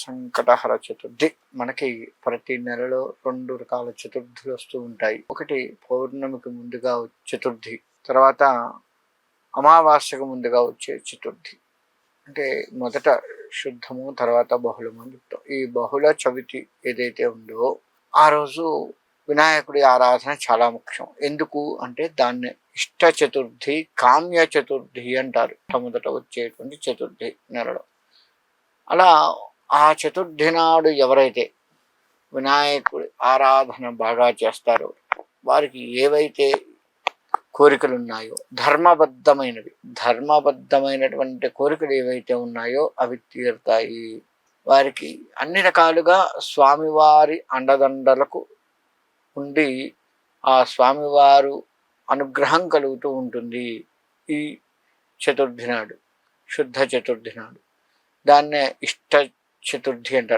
సంకటహర చతుర్థి. మనకి ప్రతి నెలలో 2 రకాల చతుర్థులు వస్తూ ఉంటాయి. ఒకటి పౌర్ణమికి ముందుగా చతుర్థి, తర్వాత అమావాస్యకు ముందుగా వచ్చే చతుర్థి. అంటే మొదట శుద్ధము, తర్వాత బహుళము అని చెప్తాం. ఈ బహుళ చవితి ఏదైతే ఉందో ఆ రోజు వినాయకుడి ఆరాధన చాలా ముఖ్యం. ఎందుకు అంటే దాన్ని ఇష్ట చతుర్థి, కామ్య చతుర్థి అంటారు. మొదట వచ్చేటువంటి చతుర్థి నెలలో. అలా ఆ చతుర్థి నాడు ఎవరైతే వినాయకుడి ఆరాధన బాగా చేస్తారో వారికి ఏవైతే కోరికలు ఉన్నాయో ధర్మబద్ధమైనటువంటి కోరికలు ఏవైతే ఉన్నాయో అవి తీరుతాయి. వారికి అన్ని రకాలుగా స్వామివారి అండదండలకు ఉండి ఆ స్వామివారు అనుగ్రహం కలుగుతూ ఉంటుంది ఈ చతుర్థి నాడు, శుద్ధ చతుర్థి నాడు. దాన్నే ఇష్ట చతుర్థి అంటారు.